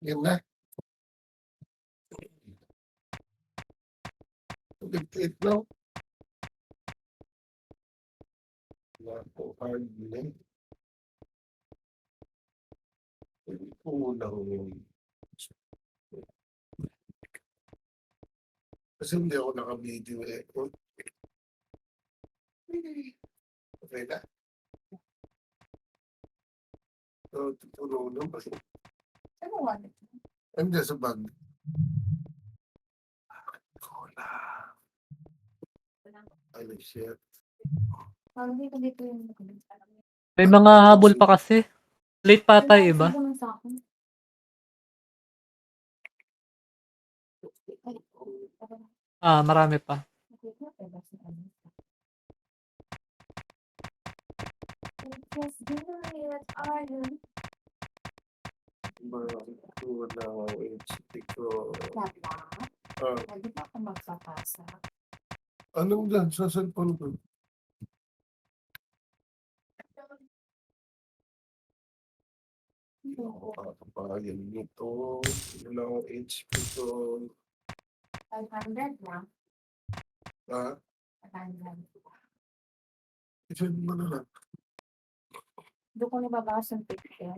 Yun na. 58 na. Wala po hard na. Kulang yun. Kasi hindi ako naka-video eh. Okay na. Tuturo na ba? Ano wallet? Andiyan sa bag. Cola. Ano shit. Parang dito yung May mga habol pa kasi. Late pa tayo iba. Marami pa. Wala ako HP ko. Hindi pa ako magpapasa. Anong dyan sa cellphone ko? Hindi ako kakapayan nito. Wala akong HP ko. 500 lang. Ha? 500. I-send mo na lang. Doon ko nababasa ng picture.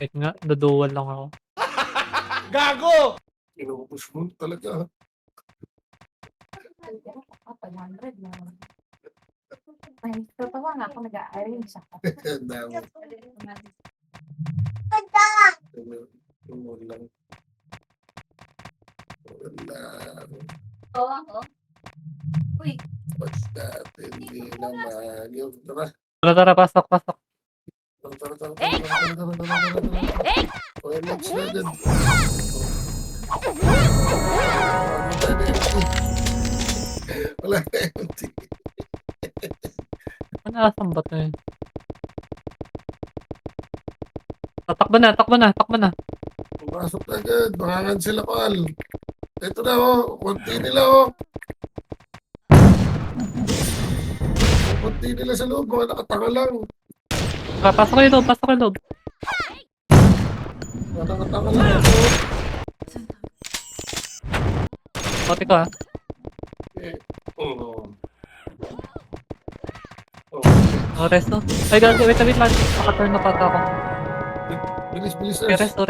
Wait nga, duduwal lang ako. Gago! Inubos mo talaga. 500 lang. Ay, totoo nga ako nag-a-arrange ako. Ang dami. Wala. Oo, ako. Uy. What's that? Hindi naman. Yung tara. Tara, pasok. Tara. Okay, next na dyan. Wala na empty. Asan ba ito yun? Takbo na. Pumasok na agad. Makangan sila pal. Ito na oh. Kunti nila oh. Kunti nila sa loob. Mga nakatanga lang. Pasok kayo loob. Mga nakatanga lang ako. Pati ka ha. Resto. Ay, gago. Wait lang. Naka-turn na pata ako. Bilis Okay, na. resto.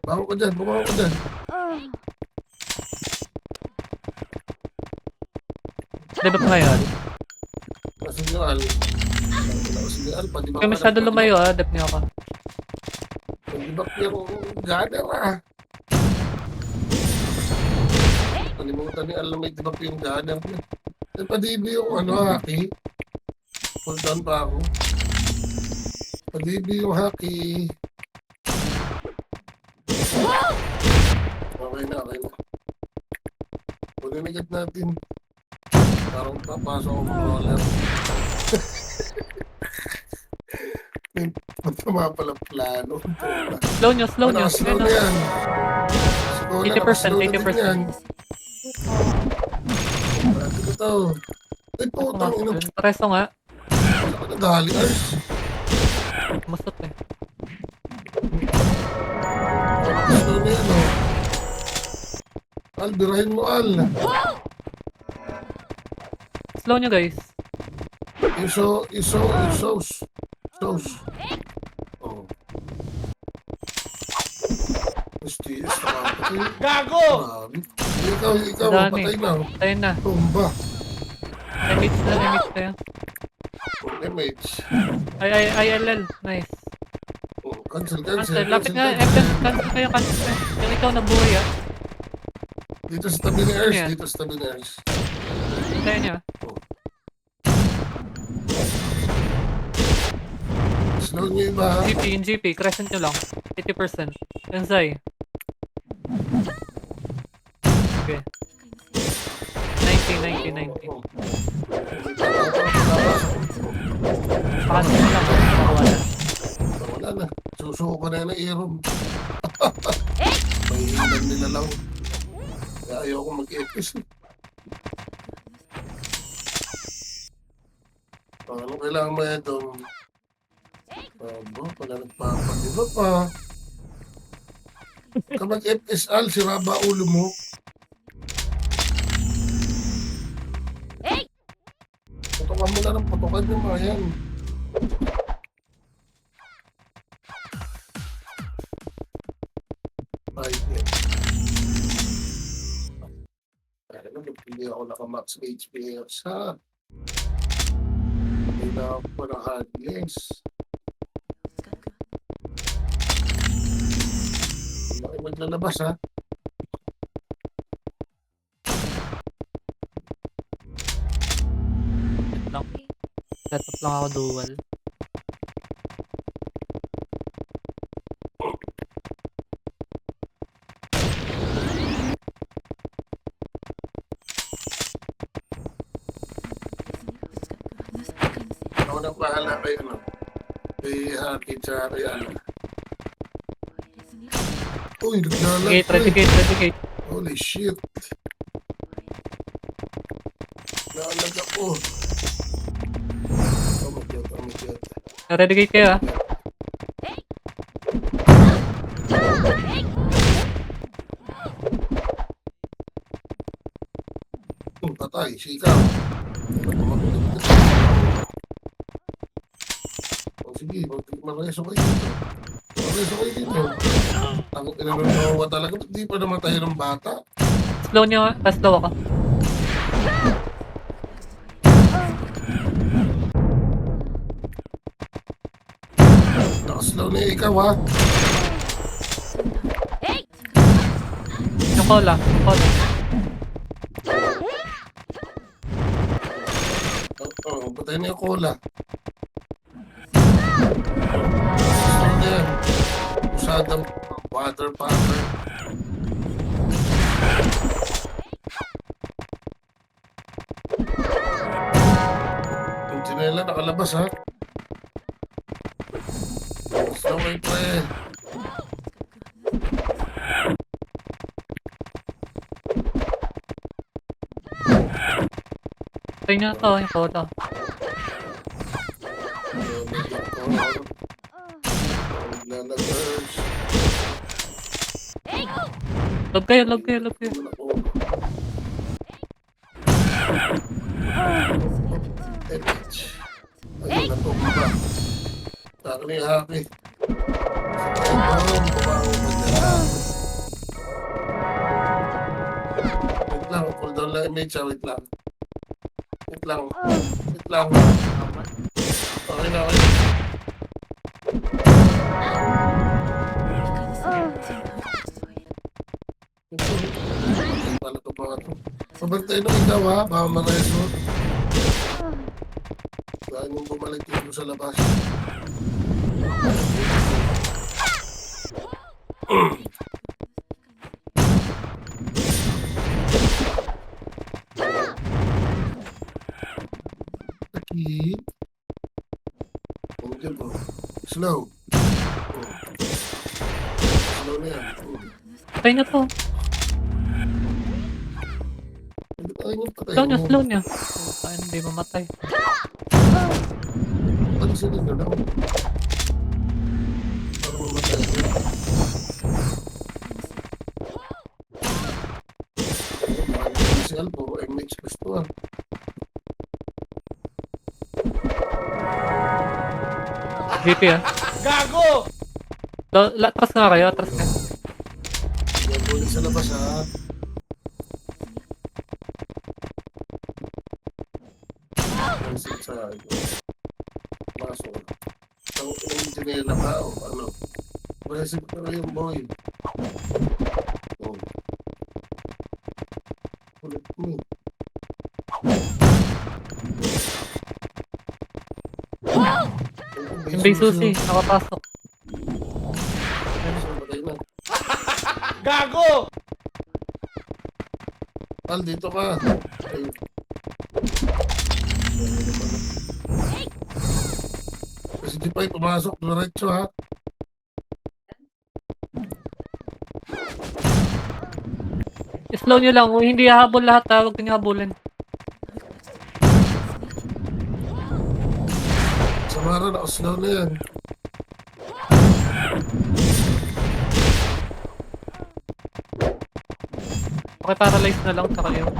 Bumawa ka dyan. Diba pa ngayon? Masinyal. Kaya masyado lumayo dep niyo ako. Pag-dibak yung gana ah. Kalimutan ni Al na may dibak yung gana. Padibi yung haki. Hold on pa ako. Padibi yung haki. Okay na. Puninigad natin. Parang papasok ako ng roller. Matama pala plano. Slow nyo. Slow na yan. Siguro 80%. Ito to. Ay putang ino. Resto nga. Ano ka nagali? Masot eh. Slow na yan oh. Al, birahin mo Al. Slow nyo guys. Isos. Oh. STS nakapatay. Gago! Ikaw, Dami. patay na. Ayun na. Tumba. Limits kayo. Damage. Ay, ILL. Nice. Oh, cancel. Lapit nga. Cancel kayo. Yung ikaw na buhay Dito sa tabi ni Ers. Ano yan? Kaya nyo. Slow nyo iba. GP. Crescent nyo lang. 80%. Enzai. Okay. 90. Paano lang. Wala na. Susuko na yung iron. May hilan nila lang. Kaya ayoko mag-epis. Ano kailangan mo ito? Pala nagpapadiba pa. Kapag FSL, sira ba ulo mo? Putukan mo na ng putukan yung mga yan. Ay, yan. Kaya naman, hindi ako naka-max HP sa kailangan ko ng hardness. Laki maglalabas ha. Lang. Setup lang ako dual. Ako nang bahala kay ano. Kay Haki tsaka kay ano. Uy, naglalag Gate, pa ready eh. gate, ready gate. Holy shit. Nalalag ako. Oh my god, oh my god. Ready gate kayo ah. Patay, sikaw. O sige, mareso kayo dito. Mareso kayo dito. Ang inananawa talaga, ba't di pa namatay ng bata? Slow niyo ah. Slow ako. Nakaslaw na ikaw ha. Yung call ah. Yung call. Oo, patay na yung cola. Gusto na yan. Usadang water powder. Yung tsinela nakalabas ha. Slow way pre. Try niyo to. Yung call to. Lalagers. Log kayo, log kayo, log kayo. Ayun na to, ba? Taka ni Haki. Ayun, bumaho ba dyan? Wait lang, cool down lang image, wait lang. Wait lang. Wait lang. Okay na, okay. Pala to mga to. Pabantay nung ikaw ha, baka mareso. Saan yung bumalik dito sa labas? Aki. Okay po. Slow. Slow na yan. Try niyo to. Slow niyo, slow niyo. Kaya hindi mamatay. Ano sila na daw? Para mamatay. Si Alpo, MH gusto ah. VP ah. Gago! Atras nga kayo, atras nga. Nabuli sa labas ha. Pansin sa maso. Ang tinila ka o ano. Present ko yung boy. Oh. Ulit mo. Hindi susi, nakapasok. Gago! Al, dito ka. Ay. Kasi di pa pumasok, diretso ha. Slow nyo lang, hindi hahabol lahat ha, huwag nyo habulin. Samara, nakaslaw na yan. Paki-paralyze na lang saka yun.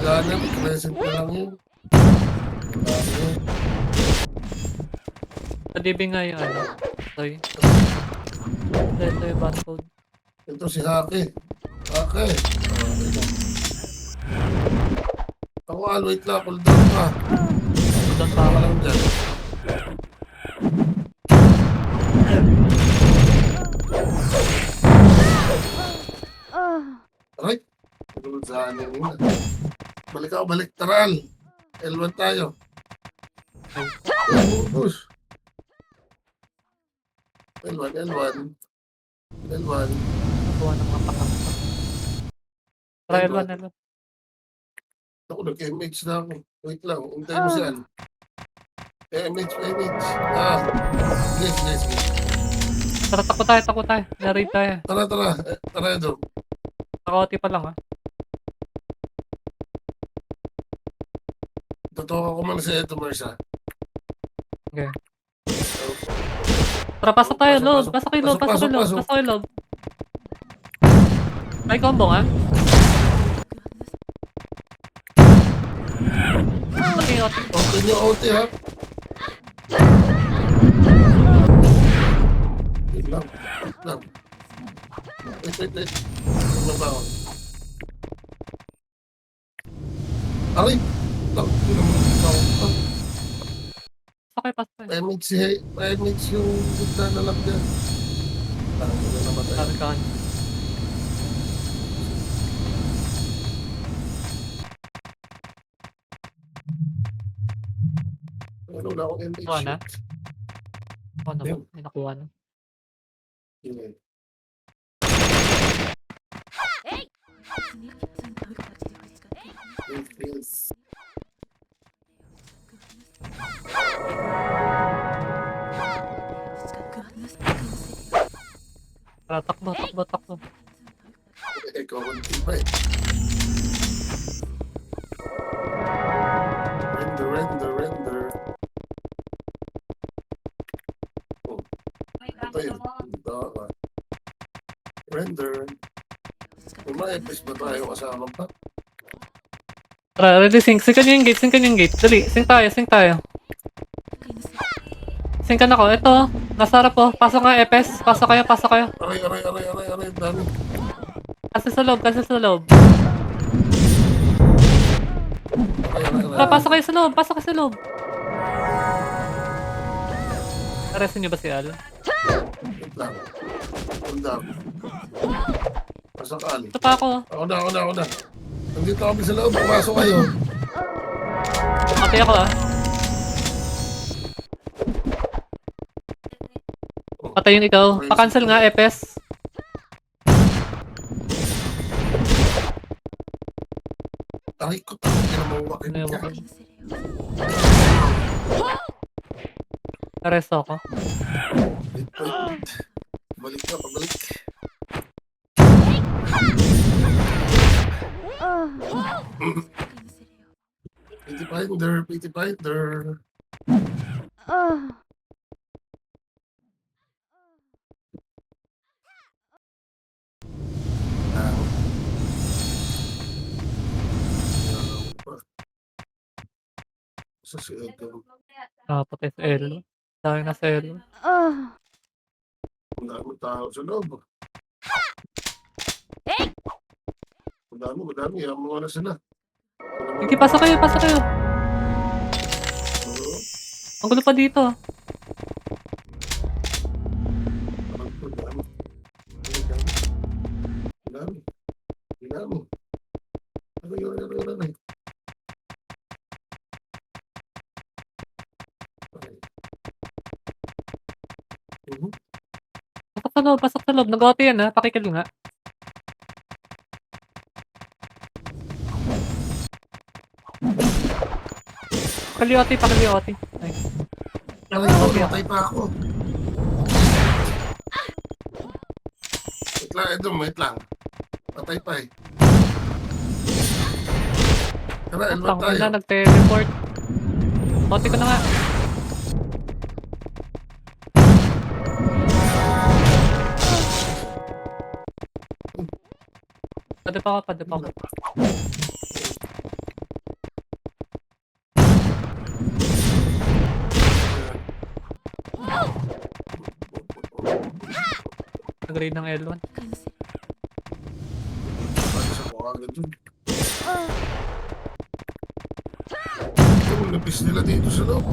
Gana, present na lang yun. Gana. Sa DB nga yung ano. Sorry. Ito yung barcode. Ito si Hake. Hake. Okay lang. Ako, wait lang. Cool down ka. Doon pa Baka ako. lang dyan. Aray. Tulad sa anin yun. Balik ako, balik. Taral. L1 tayo. Push. L1, L1. L1. Nakuha ng mga pakakta. Try L1, L1. Ako, nag-MH na ako. Wait lang, hintayin mo siyan. MH. Ah, yes. Tara, takbo tayo. Narate tayo. Tara, Edo. Nakawati pa lang, ha. Totoo ko man sa Edo, Mersa. Okay. Tara, pasok tayo, loob. Pasok kayo, loob. Pasok. May combo, nga. Okay. Open yung OT, ha? Wait lang. Wait. Ano ba ako? Aray! Lang, Pasok kayo. MH yung gitna na lang dyan. Parang wala namatay. Sabi ka. Ano na akong MH? Nakuha na? Ano ba? Yun. May nakuha na. Yun. Yes. Tara, takbo. Ikaw ang tipay. Render. Oh, ito yun. Render. Kung ma-epis ba tayo kasama pa? Tara, ready, sync. Sync nyo yung gate. Dali, sync tayo. Sync ka na ko. Ito, nasa harap po. Pasok nga, Epes. Pasok kayo. Aray, dami. Kasi sa loob. Aray. Tara, pasok kayo sa loob. Arrestin nyo ba si Al? Wait lang. Cool down. Pasakal. Ito pa ako. Ako na. Nandito kami sa loob. Pumasok kayo. Mati ako, ah. Patay yung ikaw. Pa-cancel nga, Epes. Aray ko. Hindi na mawakin Ano yung ka. mukha? Arresto ako. Wait. Pabalik. Pretty finder. Sa si Edgar. Patay sa Elo. Dahil na sa Elo. Ang dami tao sa loob. Madami. Ang mga na sila. Sige, pasok kayo. Ang gulo pa dito. Dami. Aray. Pasok sa loob. Nag-auto yan, ha. Pakikil nga. Pakilioti. Ay. Aray ko, matay pa ako. Wait lang. Patay pa eh. Tara, elwa Tangin tayo. na, nagte-report. Auto ko na nga. Padip ako. Nag-raid ng L1. Sa mukha agad dun. Napis nila dito sa loob.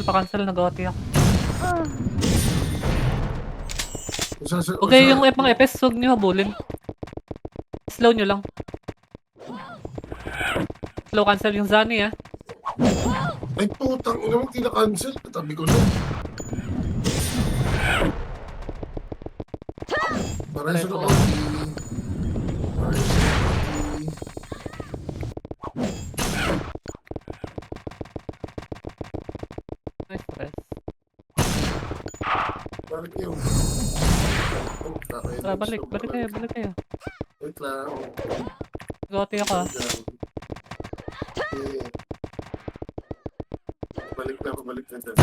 Pa-cancel, nag-OT ako. Huwag Okay, yung mga FS, huwag nyo habulin. Slow nyo lang. Slow cancel yung Zani ah. Ay putang ina mo, kinakancel. Katabi ko na. Parang sa loob. Nice press. Parang yung... Tara, balik kayo. Wait lang. Nag-OT ako ah. Okay. Balik na dyan.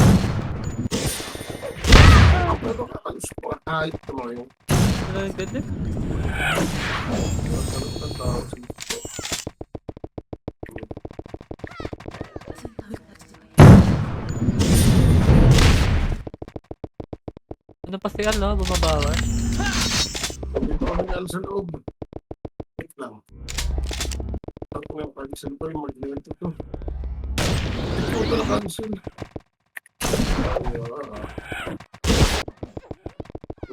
Ano kakalus ko? Kahit na mga yung... Ganda. Ano pa si Al, no? Bumabawas. Dito kami nga sa loob. Wait lang. Ako nga cancel ko yung mag-lento to. Ito ko na cancel.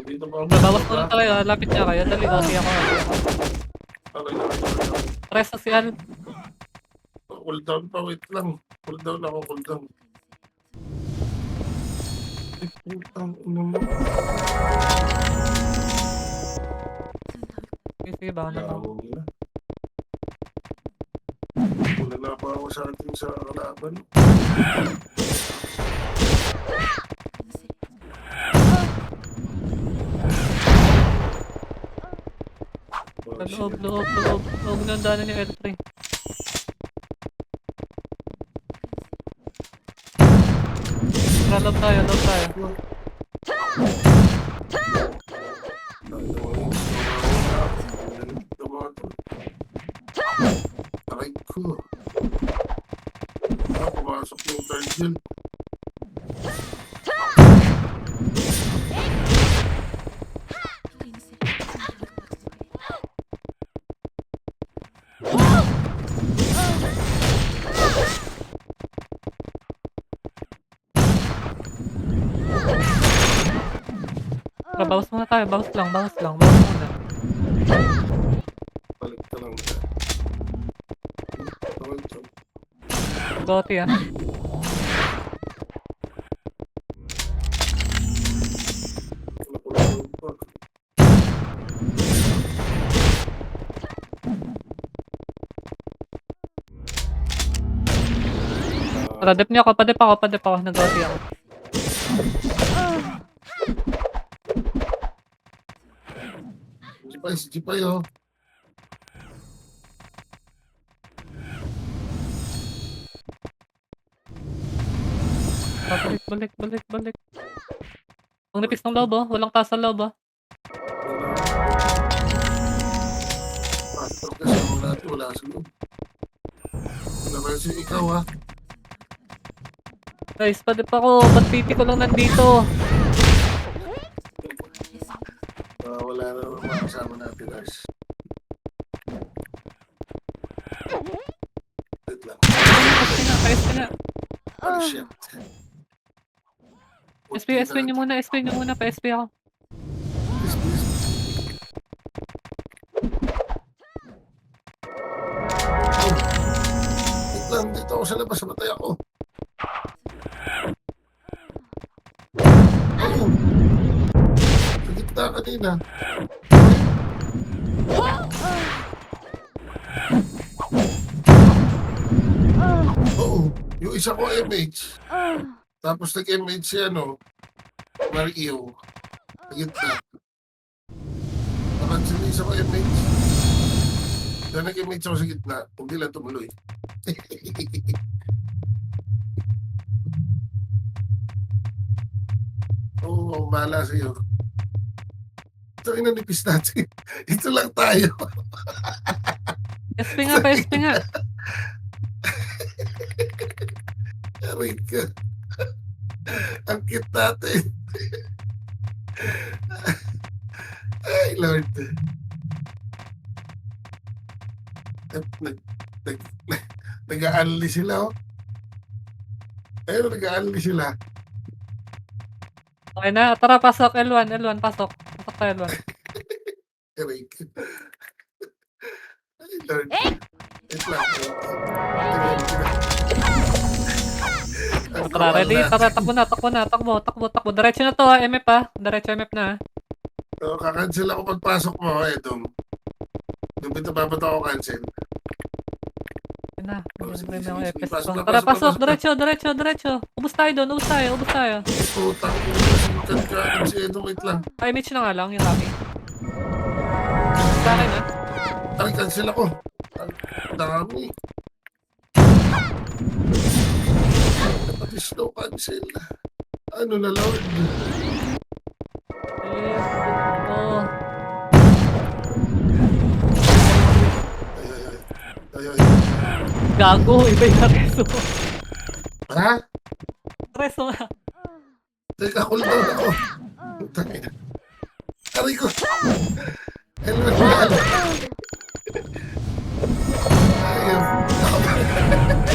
Dito pa ako. Bawas muna tayo, ah. Lapit niya kayo. Dali, OT ako. Okay na. Press na si Al. Cool down pa, wait lang. Cool down ako, cool down. Ay, putang ina mo. Sige, baka na ako. Lawang na. Wala na pa ako sa ating sa kalaban. Loob. Huwag mo nang daanan yung L3. Loob tayo. Aray ko. Pumasok yung third gen. Bawas muna tayo. Bawas lang. Bawas muna. Balik ka lang. Goti ah. Padip niyo ako. Padip ako. Nag-goti ako. Jipay, oh. Balik. Ang nipis ng loob oh. Walang taas sa loob oh. Pastor kasi mo natin, wala sa loob. Wala ba si ikaw, ha? Guys, padip ako. Ba't PT ko lang nandito? Wala na naman mga kasama natin, guys. Wait lang. Kayos ka na. Oh, shit. SP nyo muna. Pa-SP ako. Please. Wait lang, dito ako sa labas, matay ako. Oh! Sa gitna kanina. Oo, yung isa ko MH. Tapos nag-MH si Mario. Sa gitna. Nakancel yung isa ko MH. Dahil nag-MH ako sa gitna, hindi lang tumuloy. Oo, bahala sa'yo. Ito yung nanipis natin. Ito lang tayo. SP nga pa, SP nga. Aray ka. Ang cute natin. Ay, Lord. Nag-aalli sila, oh. Ayun, nag-aalli sila. Okay na, tara, pasok. L1, pasok. Pasok tayo, L1. Aray ka. Ay, Lord. Wait lang. Tara, ready? Tara, takbo na, takbo. Diretso na to ha, MF ha. Diretso MF na ha. So, kakancel ako pagpasok mo, Edong. Doon kita babat ako cancel. Yun na, Oh, sige, libre na ako sige, FS. pasok na, Tara, pasok na, pasok, diretso. Ubus tayo doon, ubus tayo. Putang ina, sikat ka agad si Edong. Wait lang. Ay, image na nga lang, yung copy. Sa akin ha. Ay, cancel ako. Ang dami. Pati slow cancel. Ano na, Lord? Oh. Ay. Gago, iba yung reso. Ha? Reso nga. Teka, cool down ako. Putang ina. Aray ko. Hello. Ayaw.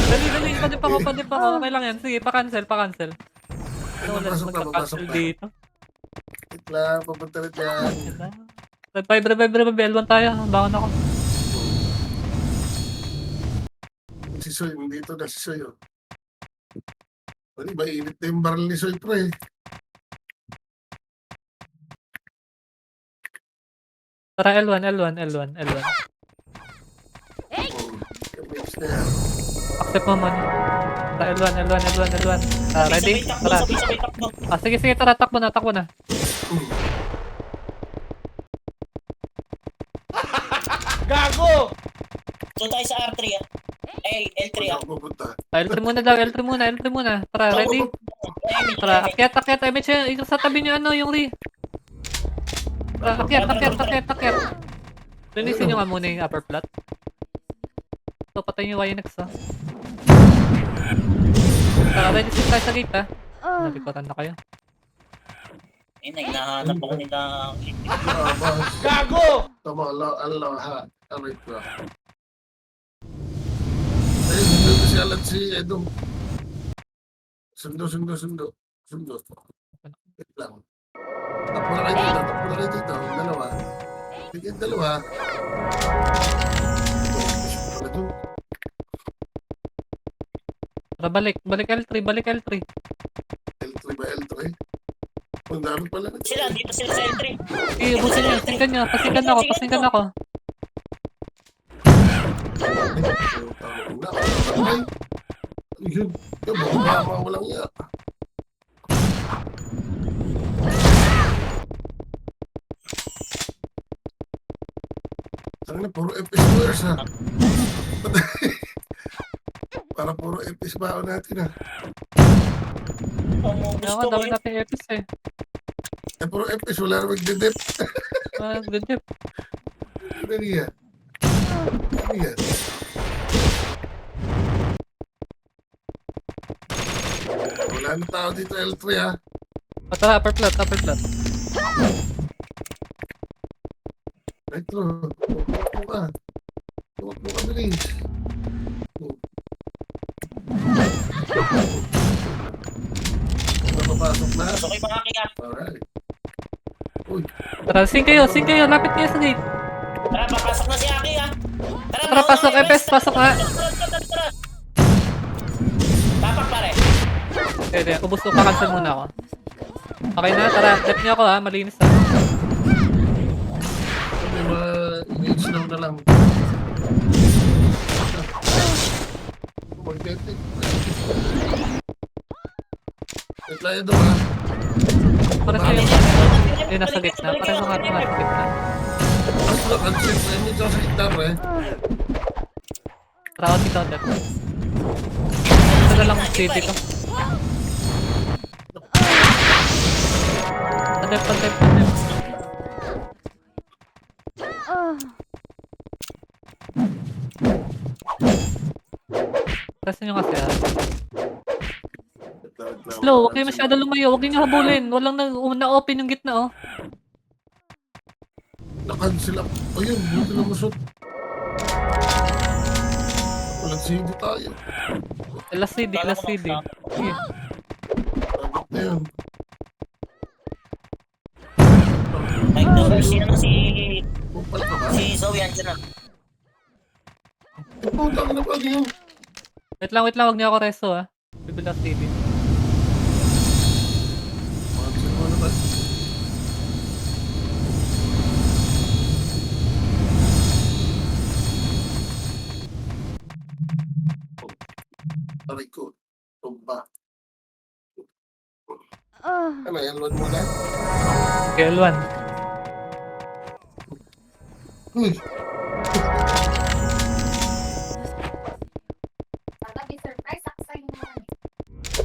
Dali, pwede pa ako. Okay lang yan. Sige, pa-cancel. Wala Papasok na. magka-cancel dito. Wait lang, papunta na dyan. Revive, L1 tayo. Bangon ako. Si Soy, nandito na si Soy. Pwede ba, init na yung barrel ni Soy, pre. Tara, L1. Mix na yan. Accept mo man. Tara, L1. Ready? Tara. Sabay takbo. Sige, tara, takbo na. Gago! So tayo sa R3 ah. Ay, L3 ah. Ako pupunta. L3 muna daw, L3 muna. Tara, ready? Tara, akyat. Image yung sa tabi niyo, yung re. Tara, akyat. Linisin nyo nga muna yung upper plot. So, patayin yung YNX ha. Tara, ready sit tayo sa gate ha. Nalikotan na kayo. Eh, hinahanap ako nila. Gago! Tama, Allah, ha. Aray ko. Ayun, nandito si Alan si Edong. Sundo. Wait lang. Takbo na kayo dito. Dalawa. Sige, dalawa. Tara, balik L3. L3 ba L3? Ang dami pala. Sila, dito sila sa L3. Okay, ubusin nyo. Pasinggan ako. Yun. Baka walang iya. Sana puro FPS players ha. Para puro FPS bao natin ha. Ang Kaya gusto nga, ko dami yun. natin FPS eh. Puro FPS, wala na magdedep. Good job. Ano niya? Wala na tao dito L3 ha. Tara, upper plot. Retro, tumakbo ka. Tumakbo ka bilis. Napapasok na. Gusto ko yung mga kaya. Alright. Uy, Tara, sing kayo. Lapit kayo sa gate. Tara, papasok na si Aki ah. Tara, pasok, FS, pasok ha. Tara. Tapak pare. Okay, ubus ko, pa-cancel muna ako. Okay na, tara, left niyo ako ha, malinis ha. may mga i-slow na lang. Magnetic. Wait lang ito ha. Para sa'yo. Yung nasa gitna, para sa nga nasa gitna. Ay, nakansip na yun dito sa gitna pre. Tara ako dito, Dep. Ito na lang CD ko. Padep, padep, padep. Kasi nyo kasi Slow, huwag kayo masyado lumayo. Huwag niyo habulin. Walang na-open yung gitna, oh. Na-cancel ako. Ayun, buti na masot. Walang CD tayo. Last CD, last CD. Sige. Dapat na yun. Like number si ano Kupal ka ba? si Zoe andyan na. Putang na pag yun. Wait lang, huwag niyo ako resto, ah. Bibil last CD. Cancel mo naman. Aray ko. Tumba. Ano yan, load mo na? KL1. Uy, Sabi, surprise ako sa'yo naman.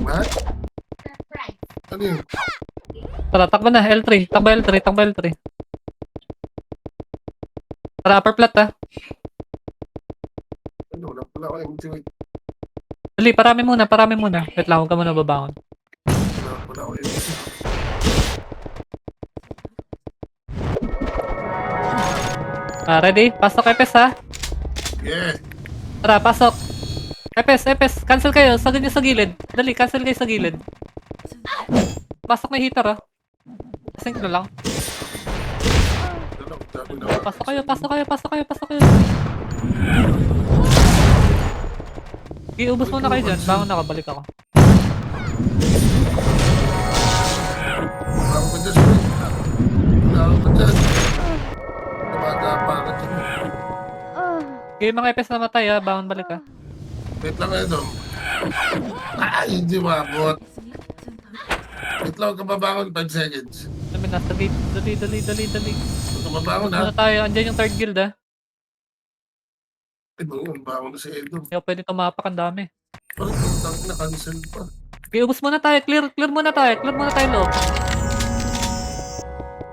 ha? Surprise. Ano yun? Tara, takbo na. L3. Takbo L3. Takbo L3. Tara, upper flat, ah. Ano, wala pala ako MT. Dali, parami muna, parami muna. Wait lang, huwag ka muna babangon. Wala pala ako MT. Ready? Pasok, Epes, ha? Yeah. Tara, pasok. Epes, cancel kayo. Sagad niyo sa gilid. Dali, cancel kayo sa gilid. Pasok na yung heater, ah. Async na lang. Ano, sabi na. Pasok kayo, pasok kayo, pasok kayo, pasok kayo. Iubos muna kayo dyan. Bangon na, balik ako. Wala ko dyan, sir. Wala ko dyan. Tumata ka dyan. Okay, mga Epes na matay, ha. Bangon, balik, ha. Wait lang kayo dong. Ay, hindi makabot. Wait lang, kababangon 5 seconds. Dami na, dali. Kababangon ha. Muna tayo, andyan yung third guild, ha. Ito, bangon na si Edo. Hindi ako pwede tumapak, ang dami. Parang putang na cancel pa. Okay, ubos muna tayo. Clear muna tayo. Clear muna tayo loob.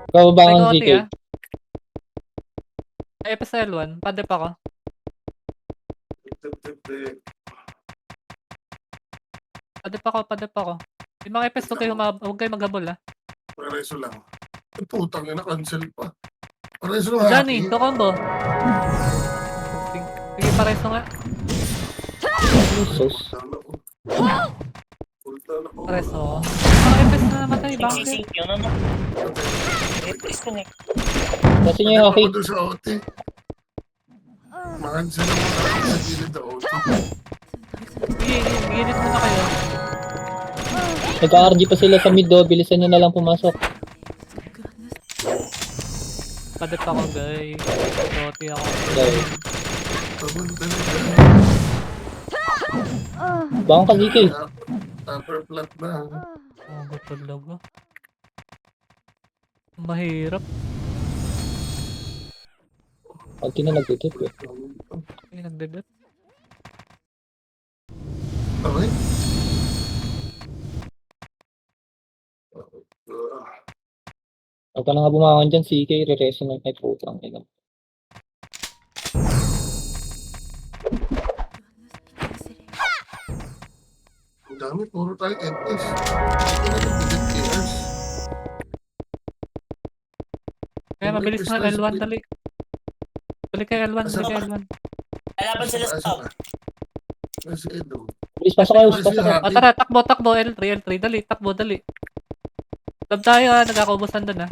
Kababangan May GK. kote, ha. Ay, FSL1. Padep ako. Padep ako. Yung mga FS, huwag kayo maghabol, ha. Pareso lang. Ay, putang na cancel pa. Pareso lang Johnny, haki. to combo. Sige, pares nga. Jesus. Putang ako. Pares ako. Mga FS na namatay, bakit? Nagsisink yun ano. Disconnect. Kasi niya yung Ako haki. doon sa OT. Makancel ako sa gilid na OT. Sige, ginit muna kayo. Nagka-RG pa sila sa mid do. Bilisan nyo na lang pumasok. Padep ako, guys. Roti ako. Okay. Papunta na dyan. Bangon ka GK. Upper flat na. Oh, talaga. Mahirap. Pag na nagtitip eh. Ay, nagdebet. Okay. Pag ka na nga bumangon dyan, CK, re-reso na kay putang ina. Ang dami, puro tayo FS. Ito na nag-delete KRs. Kaya mabilis na L1, dali. Balik kayo L1, balik kayo L1. Lalaban sila sa top. Kasi Edo. Bilis, pasok kayo, pasok kayo. O tara, takbo, L3, dali, takbo, dali. Love tayo, ha, nagkakaubusan dun, ha.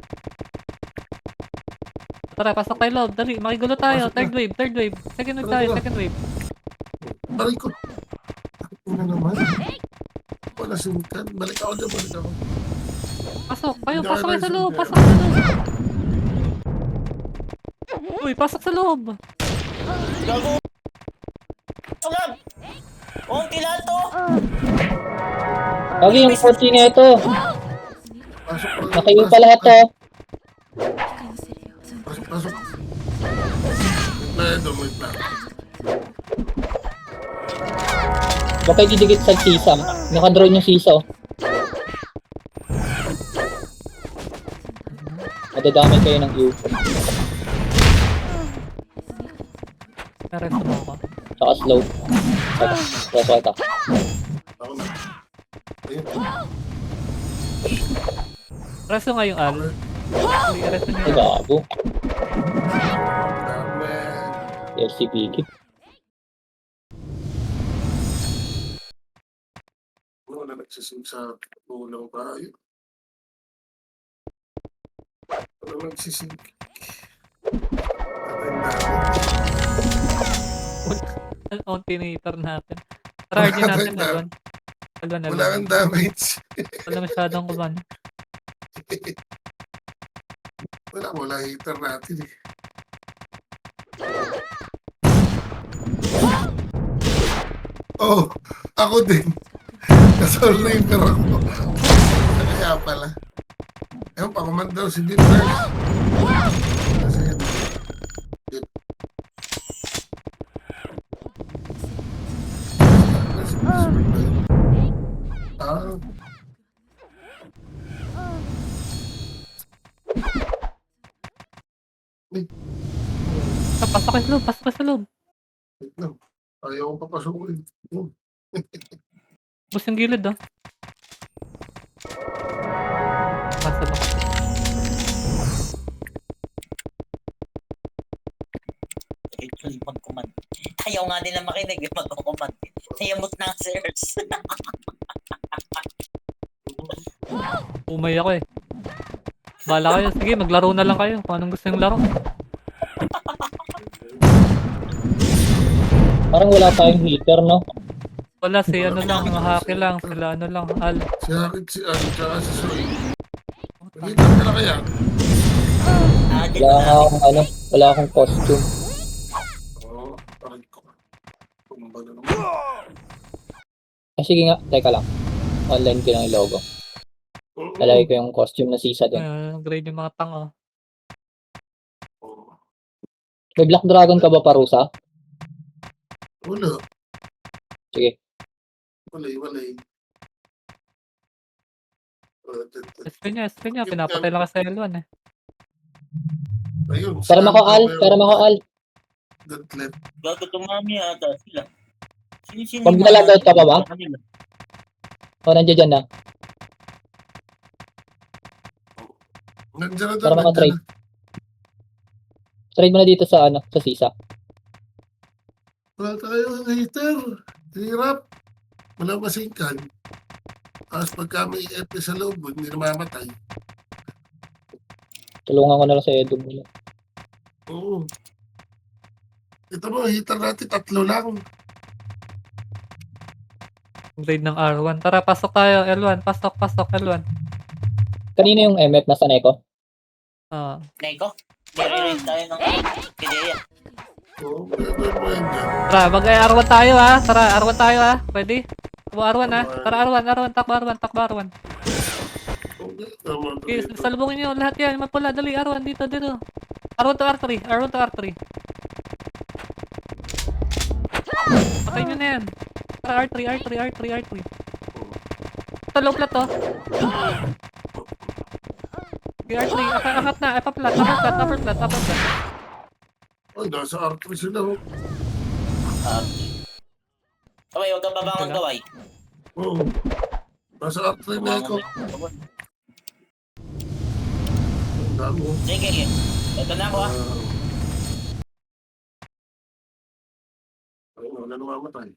Tara, pasok tayo loob, dali, makigulo tayo, Pasok na. third wave, second wave tayo, second wave. Aray ko. Una naman. Wala sungkan. Balik ako dyan, balik ako. Pasok kayo sa Hindi loob, ako pasok sa loob. Uy, pasok sa loob. Gago. Sulag. Unti lang to. Lagi yung 14 na ito. Pasok pa. Nakayo pa lahat to. Pasok. Wait na, Edo, wait na. Baka didikit sa sisa. Naka-drone yung sisa oh. Madadamay kayo ng U. Naresto mo ako. Tsaka slow. Ito. Reso ito. Ako na. Ayun. Resto nga yung Al. Resto niyo. Ay, gago. Dami. LCPK. Ano na nagsising sa ulang tayo? Ano nagsising? Ang tinator natin. Try natin Alwan. Wala Alwan. kang damage. Wala masyadong kuman. Wala hitter natin eh. Oh, ako din. Nasol na yung pera ko. Kaya pala. Ewan, pakuman daw si Deep First. Kasi yun. Deep. Ah. Pasok kayo sa loob. Pasok kayo sa loob. Wait lang. Ayaw ko papasukin. Bus yung gilid oh. Basta ba? Mag-command. Ayaw nga din na makinig. Mag-command. Nayamot na ang sirs. Umay ako eh. Bala kayo. Sige, maglaro na lang kayo. Kung anong gusto yung laro. Parang wala tayong heater, no? Wala si ano lang. Mga haki lang. Sila ano lang. Al. Si Hakit, si Al, tsaka si Soy. Nakita ka na kaya? Wala akong costume. Oo, aray ko. Tumba na naman. Sige nga, teka lang. Online ko lang yung logo. Lalagay ko yung costume na sisa doon. Grade yung mga tanga. Oo. May Black Dragon ka ba, Parusa? Wala. Sige. Walay. Screen niya. Pinapatay lang kasi L1 eh. Ayun. Para mako Al. That left. Gago tumami ata sila. Sino Pag nalagout ka pa ba? O, nandiyan dyan na. Nandiyan na daw. Para makatrade. Trade mo na dito sa sa sisa. Wala tayo ng heater. Hirap. Wala masingkan. Tapos pagka may EP sa loob, hindi na mamatay. Tulungan ko na lang sa Edo mo. Oo. Ito mo, heater natin, 3 lang. Grade ng R1. Tara, pasok tayo. L1. Pasok. L1. Kanina yung MF nasa Neko? Ah. Neko? Nire-rate tayo ng ideya. Oo, meron mo yan dyan. Tara, mag-R1 tayo ha. Tara, R1 tayo ha. Pwede? Takbo R1 ha. Tara, R1. Takbo R1. Okay, tama. Okay, salubungin nyo lahat yan. Mapula, dali. R1 dito. R1 to R3. Patay nyo na yan. Tara, R3. Ito, low plat to. Okay, R3. Angat na. Upper plat. Ay, nasa R3 sila. Oh. Kaway, huwag kang babangon kaway. Oo. Nasa R3 na ako. Ang dami. Sige. Ito na ako ah. Ay, wala na mamatay.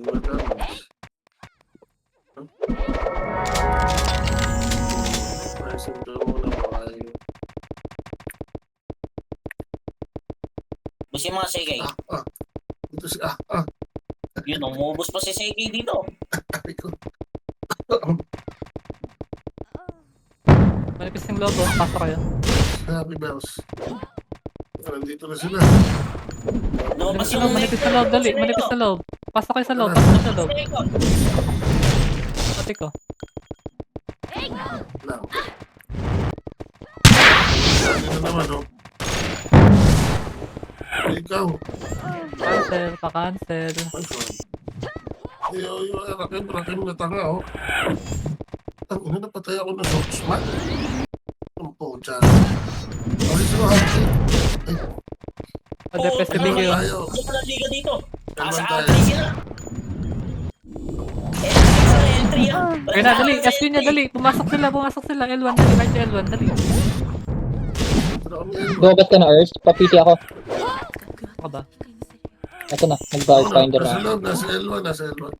Wala damage. Present ka muna ba kayo? Bus yung mga Seikei. Ito si Yun, umubos pa si Seikei dito. Ay ko. Manipis yung logo. Pasok kayo. Happy bells. Nandito na sila. Lumabas yung Manipis sa loob. Dali. Manipis sa loob. Pasok kayo sa loob. Seiko. Pati ko. Lang. Ano na naman, oh. Ikaw. Cancel. Pa-cancel. Ay, sorry. Rakim na tanga, oh. Ang ina, napatay ako ng Soxman. Diyan. Okay, so happy. Ay, Padepes si Bigyo. tayo. Hindi pa ng liga dito. Naman Sa tayo. R3 sila. L3 yan. Kaya na, dali. SQ niya, dali. Pumasok sila. L1, dali. Right to L1, dali. Pero kami yun. Lumabas ka na, Urs. Papiti ako. Ako ba? Ito na, nag-valve finder Nasa na. loob, nasa L1, nasa L1.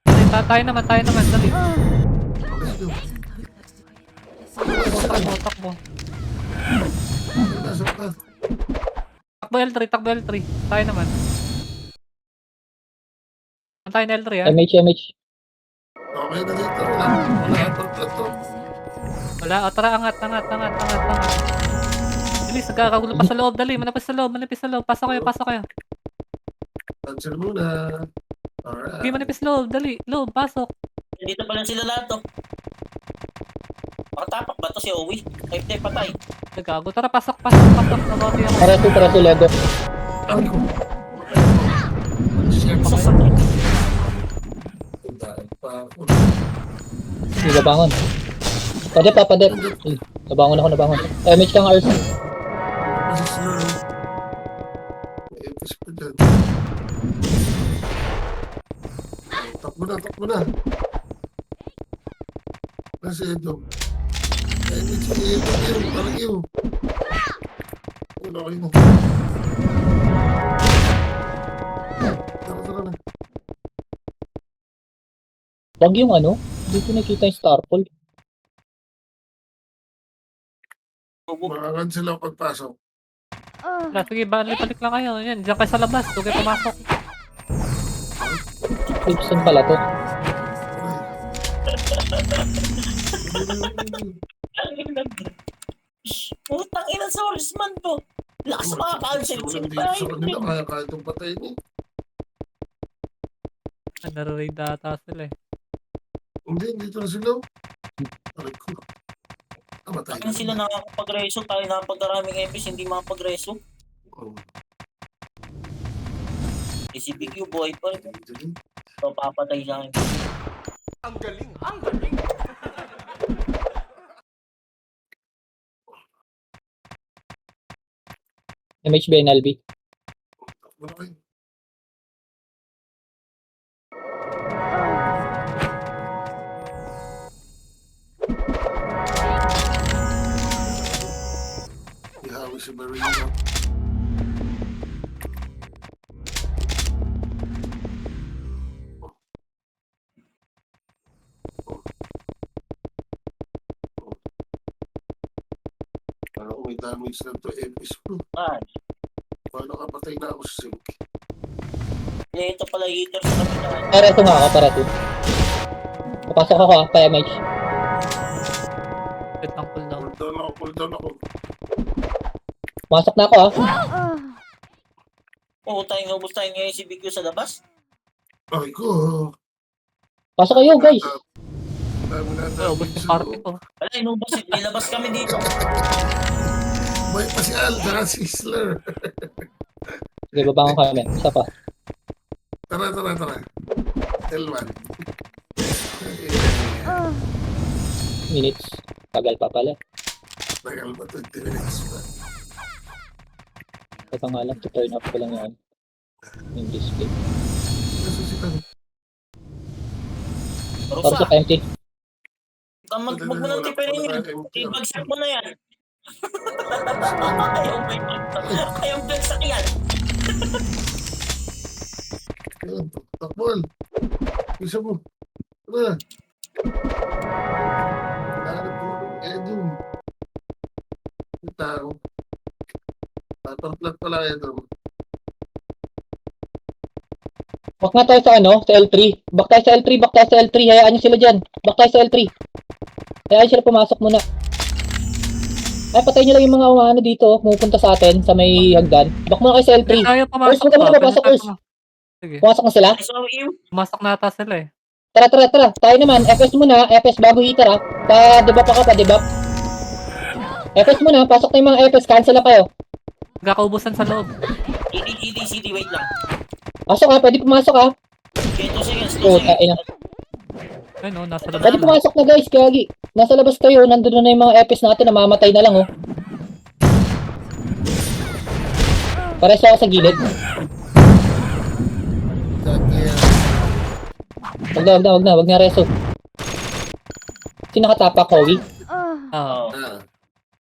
Dali, tayo naman, dali. Let's go. Takbo. Nasa pa. Takbo L3. Tayo naman. Antayin na L3, ha? MH. Okay na dito. Wala atang plato. Wala, o tara, angat. Bilis, nagkakagulo pa sa loob, dali. Manipis sa loob. Pasok kayo. Cancel muna. Alright. Sige, manipis loob, dali. Loob, pasok. Dito pa lang sila lahat to. Makatapak ba to si Owie? 5 patay. Nagkago, tara, pasok. Nabati ako. Para si Lego. Ay, ko. Shit. Sasakit. Dahil pa ako. Hindi nabangon. Padep. Nabangon ako. MH ka nga, Urs. Nasa slow. May epis pa dyan. Takbo na. Nasa Edo. Ay, hindi siya Edo. Parang yun. Wala kayo mo. Tara na. Wag yung ano. Dito nakita yung Starfall. Makakancel ako pagpasok. Wala, sige, balik lang kayo. Yan, diyan kayo sa labas. Huwag kayo pumasok. Clipson pala to. Putang ina sa Orsman to. Lakas mga cancel. Walang dito sa kanila. Kaya itong patayin eh. Nare-raid data sila eh. Hindi, dito na sila. Aray ko. Matay Ano sila nakakapag-reso? Tayo nakapag-maraming epics, hindi makapag-reso. Oh, Si BQ boy pa rin. hindi. So, papatay siya. MH BNLB. Takbo na kayo. Ihawi si Marina. Parang may damage lang to epis ko. Ah, Paano kapatay na ako sa sink? ito pala heater sa kapila. Para ito nga ako, para ito. Papasok ako pa MH. Wait lang, cool down. Pull down ako. Pumasok na ako Oo, tayong ubus tayo ngayon si BQ sa labas. Ay ko. Pasok kayo guys. Dami na Ay, ubos yung party ko. Wala, inubos. Nilabas kami dito. May pa si Al, saka si Sler. Sige, babangon kami. Isa pa. Tara. L1. Minutes. Tagal pa pala. Tagal ba 20 minutes pa? Sa pangalan, to turn off ko lang yan. Yung display. Nasusitan. Tapos Rosa, sa empty. mag mo nang tipirin yun. I-bagsak mo na yan. Ayaw bagsak yan. Yun, takbol. Isa mo. Tara. Kailangan po ng Edu. Yung tao. Paparplat pala Edu. Back na tayo sa ano, sa L3. Back tayo sa L3. Hayaan nyo sila dyan. Back tayo sa L3. Hayaan sila pumasok muna. Ay, patayin nyo lang yung mga umano dito. Pumupunta sa atin sa may hagdan. Back muna kayo sa L3. Tayo pumasok First, huwag ka pa. pasok, first. Sige, Pumasok na sila. So, you. pumasok na ata sila eh. Tara. Tayo naman. FS muna. FS bago heater ha. Pa-debuff ako, pa-debuff. FS muna. Pasok na yung mga FS. Cancel na kayo. Nagkakaubusan sa loob. CD, wait lang. Pasok ha. Pwede pumasok ha. 2 seconds, 2 Oh, seconds. ina. Ayun o, nasa loob. Pwede pumasok na guys. Kagi. Nasa labas kayo, nandun na yung mga EPs natin, namamatay na lang, oh. Pares ako sa gilid. Dati yan. Wag na, reso. Sino nakatapak, Howie? Oo. Ah.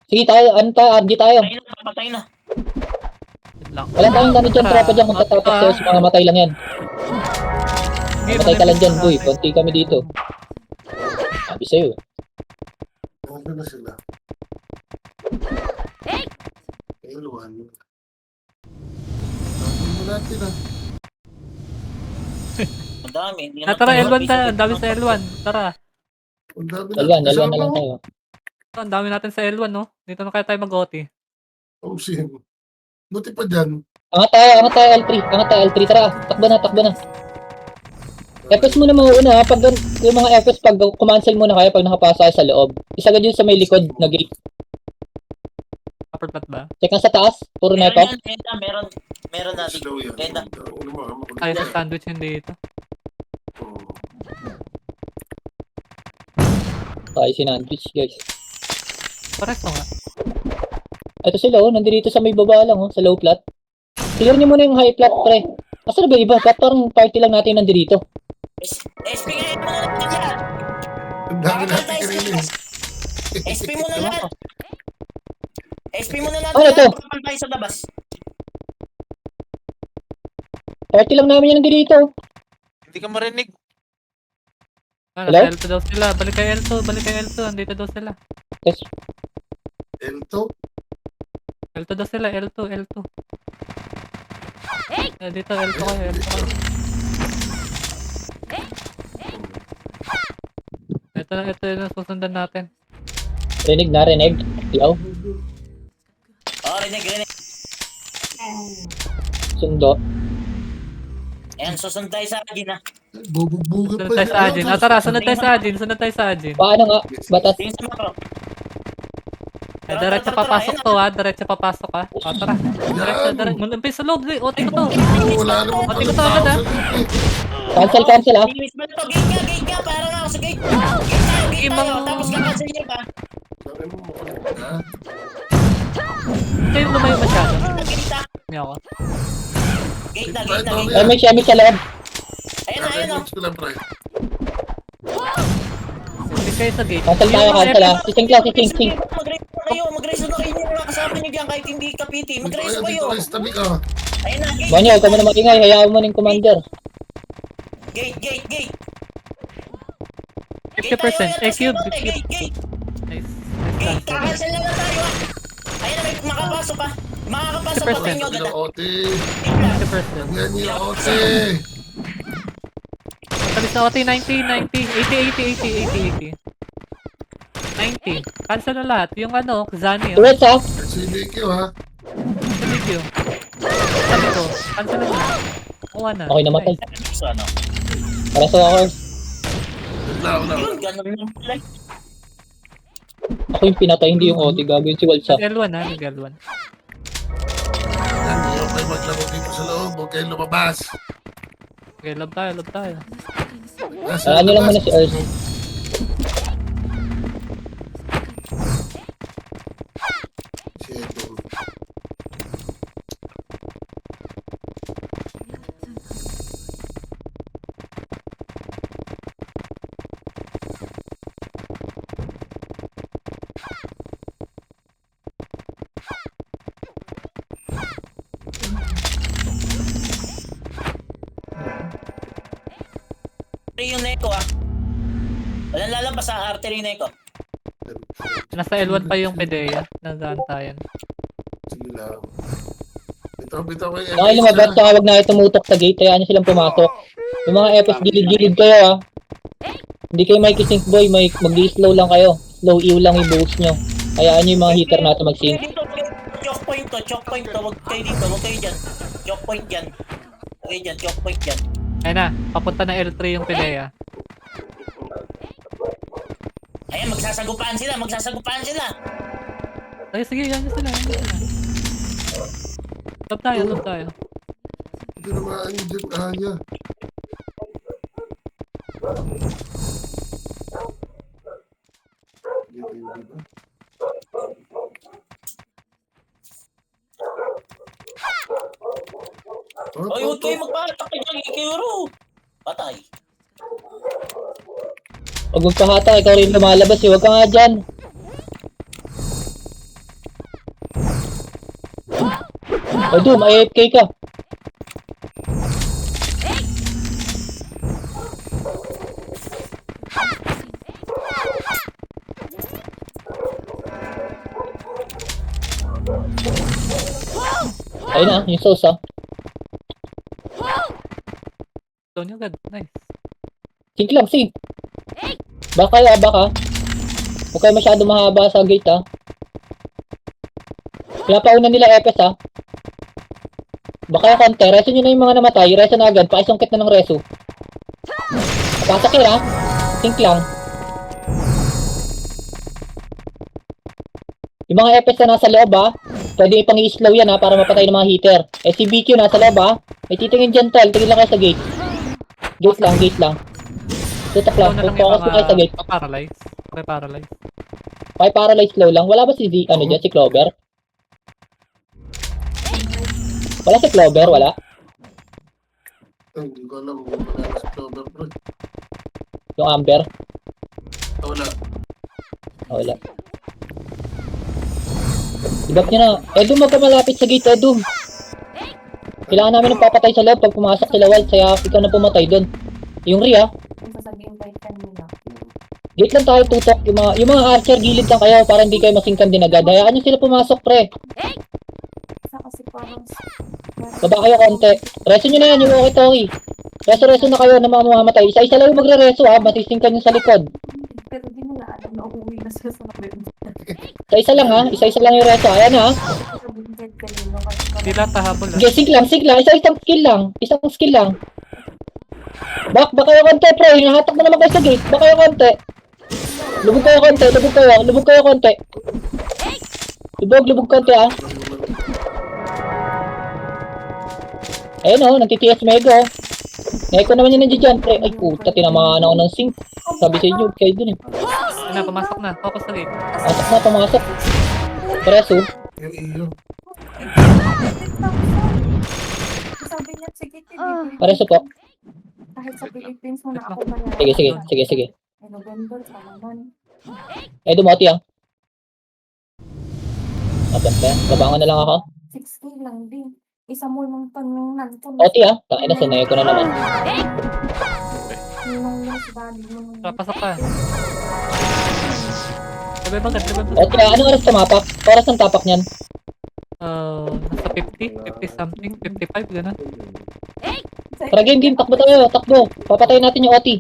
Sige tayo, ano tayo, RG tayo. Patay na, patay na. Wait lang. Wala tayong dami dyan, tropa dyan, kung tatapak sa'yo, mga matay lang yan. Sige, Matay ka lang dyan, boy, manipis konti kami dito. Sabi sa'yo. Ano na sila? Eluan. Tapos mo natin ah. Ang dami. Hindi Ah, tara, L1 tayo. Ang dami sa L1. Tara. Ang dami L1 na kasama. lang tayo. Ang dami natin sa L1, no? Dito na kaya tayo mag-OT. Oh, sin. Buti pa dyan. Angat tayo L3, tara, takbo na. FS muna mauuna ha, pag yung mga FS pag kumancel muna kayo pag nakapasa kayo sa loob. Isagad yun sa may likod na gate. Upper plat ba? Check nga sa taas, puro Meron neto. yan, Enda, meron natin. Slow yan. Enda. Ano mo, makulit Tayo yan. sa sandwich yun dito. Oo. Tayo sinandwich guys. Pares nga. Ito sila oh, nandito sa may baba lang oh, sa low plat. Clear nyo muna yung high plat pre. Asa na ba iba? Plat parang party lang natin nandito. SP ngayon mo na natin yan. Ang dami Bakit natin tayo sa kanina. labas? SP mo na lahat. SP mo na natin Ano to? lahat. Kapal tayo sa labas. Party lang namin yan nandito. Hindi ka marinig. Ah, Hello? nasa L2 daw sila. Balik kay L2. Andito daw sila. Yes. Ento. L2 daw sila. L2. Dito, L2 kayo. Ito yung susundan natin. Rinig. Yaw. Oh, rinig. Sundo. Ayan, susunod tayo sa akin ha. Bubugbugin Sunod tayo sa Ajin. Ah, tara, sunod tayo sa Ajin. Paano nga? Batas. Tingin sa macro. Diretso papasok to ha. Diretso papasok ha. O, tara. Diretso. Mulimpis sa loob. Ote ko to. Oo, wala naman Pati ko pala to agad, tao ah. sa loob eh. Cancel ah. Linis ba ito? Gate ka. Parang ako sa gate. Gate tayo. Tapos kakancel niya pa. Sabi mo, makulit ka. Kayo lumayo masyado. Gate na. Hindi ako. Gate na. Ay, may siyamik sa loob. Ayan na. Records ko lang, pre. Hindi kayo sa gate. Cancel tayo, cancel ah. Sising. Mag-raise na kayo yung mga kasama niyo dyan kahit hindi kapiti. Dito Mag-raise kayo, kayo. dito kayo, sa tabi ka. Ayan na. Gate. Banyo, ikaw mo na magingay. Hayaan mo ng commander. Gate. 50%. Eh, cube. Gate. Nice. Gate. Kakancel na lang tayo ha. Ayan na. May makapasok pa. Makakapasok pa 50%. kayo Sabi agad ng ha. OT. 50%. Yan yung OT. Kalis na OT, 90, 80. 90. Cancel na lahat. Yung ano, Zani. Oh. Turrets ah. CDQ ha. Thank you. Sabi ko, cancel na lahat. Kuha na. Okay, namatay. So ano? Para sa ako. Wala. Yun, ganun lang pala. Ako yung pinatay, hindi yung OT. Gagawin si Walsa. Nag-L1 ha, nag-L1. Yan, hindi ako kayo maglaro dito sa loob. Huwag kayong lumabas. Okay, love tayo. Nasa Ano lang muna si Earth. Si Edo. Yung Neko ah. Walang lalabas sa artery Neko. Nasa L1 pa yung Pedea. Nag-aantayan. Sige lang. Bitaw kayo. Okay, lumabas saka wag na kayo tumutok sa gate. Hayaan nyo silang pumasok. Yung mga FS gilid-gilid kayo ah. Hindi kayo makikisync boy. Mag-slow lang kayo. Slow EW lang yung boost nyo. Hayaan nyo yung mga hitter natin mag-sync. Dito, choke point to. Huwag kayo dito, huwag kayo dyan. Choke point dyan. Okay dyan, choke point dyan. Ayun na, papunta na L3 yung Pedea. Ayan, magsasagupaan sila. Ay, sige, yan sila. Love tayo. Hindi naman dyan kaya. Ay, huwag kayo magpahatak kayo dyan, Ikiro. Patay. Huwag magpahata, ikaw rin lumalabas eh. Huwag ka nga dyan. Ay, Doom, AFK ka. Ayun na, yung sauce ah. Doon yung agad. Nice. Sink lang, sink. Baka. Huwag kayo masyado mahaba sa gate ah. Pinapauna nila Epes ah. Baka yung konti, reso nyo na yung mga namatay, reso na agad, pakisungkit na ng reso. Pasok yun ah. Sink lang. Yung mga Epes na nasa loob ah, pwede ipang i-slow yan ah, para mapatay ng mga heater. Eh si BQ nasa loob ah, may titingin dyan tol, tingin lang kayo sa gate. Gate lang. Tutok lang, Doon na lang yung focus mo kayo sa gate. mga paralyze. Okay, paralyze. Okay, paralyze slow lang. Wala ba si dyan, si Clover? Wala si Clover, wala. Hindi ko alam kung wala sa Clover, bro. Yung Amber, Wala. wala. Ibap nyo na. Edum, huwag ka malapit sa gate, Edum. Kailangan namin ng papatay sa loob pag pumasok sila Wild, kaya ikaw na pumatay doon. Yung Ria, Yung sasabihin kahit kanina. gate lang tayo tutok. Yung mga archer, gilid lang kayo para hindi kayo masingkan din agad. Hayaan nyo sila pumasok, pre. Isa kasi parang... Baba kayo konti. Reso nyo na yan, yung walkie-talkie. Reso na kayo na mga mamamatay. Isa-isa lang yung magre-reso ha, masisingkan yung sa likod. Pero di nila alam na uuwi na sila sa mga Isa-isa lang ha, isa-isa lang yung reso. Ayan ha. sasabihin kahit kanina. Kasi Hindi lahat tahabol ah. Sige, sig lang. Isa-isang skill lang. Isang skill lang. Bak kayo konti, pre. Hinahatak na naman kayo sa gate. Bak kayo konti. Lubog kayo konti. Lubog konti ha. Ayun o, nagtitias Mego. Neko naman yun nandiyan dyan, pre. Ay puta, tinamaan ako ng sink. Sabi sa inyo, kayo dun eh. Ayun na, pumasok na. Focus sa gate. Pumasok. Preso. Yung iyo. sabi niya, sige, Preso po. kahit sa Philippines mo na ako malaya. Sige. November pa naman. Ay, dumoti ah. Abante, babangon na lang ako. 6K lang din. Isa mo yung tanong nandun. Oti ah. Tangina, sanay ko na naman. Yung sa bali mo. Pasok ka. Sabi ba agad? Oti ah, anong oras tumapak? Oras ng tapak niyan? Nasa 50 something, 55, gano'n. Tara game, takbo. Papatayin natin yung Oti.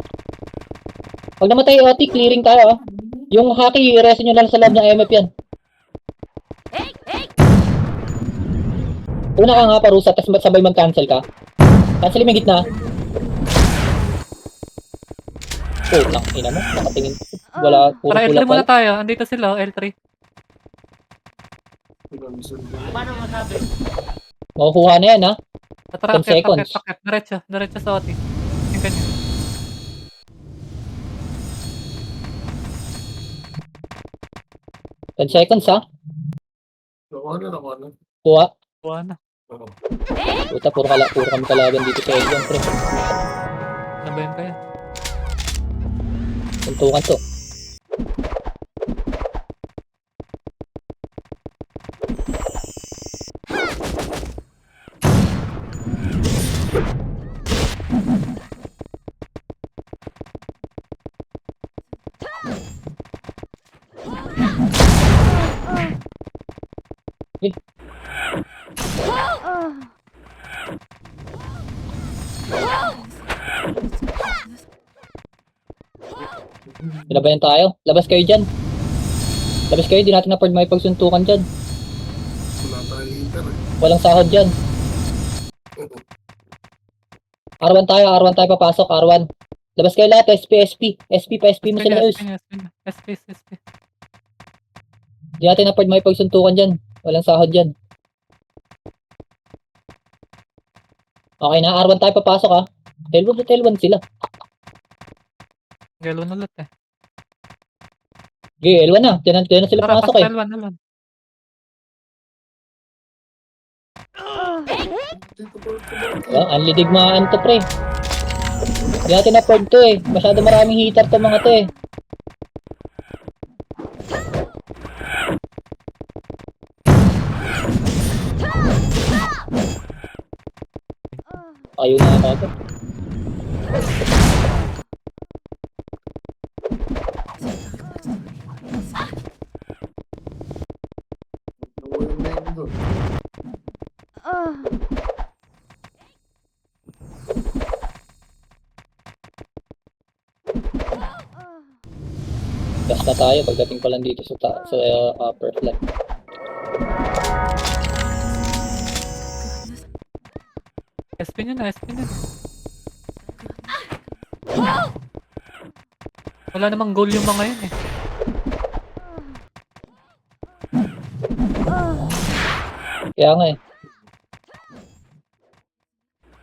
Pag namatay yung Oti, clearing tayo ah. Yung haki, i-resin nyo lang sa loob ng MF yan. Una ka nga parusa, tapos sabay mag-cancel ka. Cancel yung may gitna. Oh, nakina mo. Nakatingin. Wala, puro Tara, L3 pula muna pa. tayo. Andito sila, L3. Paano masabi? Makukuha na yan ha. Tara, 10 seconds. akit. Diretso sa OT. Tingnan nyo. Ten seconds ha. Nakuha na. Kuha. Buwan na. Oo. Puta, puro kami kalaban dito sa Elion, pre. Ano ba yun kaya? Tuntukan to. Pinabayan tayo. Labas kayo dyan. Di natin na-afford may pagsuntukan dyan. Wala tayong heater eh. Walang sahod dyan. R1 tayo papasok, R1. Labas kayo lahat, SP mo sila, Earth. SP. Di natin na-afford may pagsuntukan dyan. Walang sahod dyan. Okay na, R1 tayo papasok ha. L1 sila. Galo na ulit eh. Okay, L1 na. Diyan na sila Tara, pumasok pasok eh. L1. Ang lidigmaan to, pre. Hindi natin afford to eh. Masyado maraming heater to mga to eh. Ayaw na ako agad. Basta tayo pagdating pa lang dito sa upper flat. SP nyo na, SP nyo. Wala namang goal yung mga yun eh. Kaya nga eh.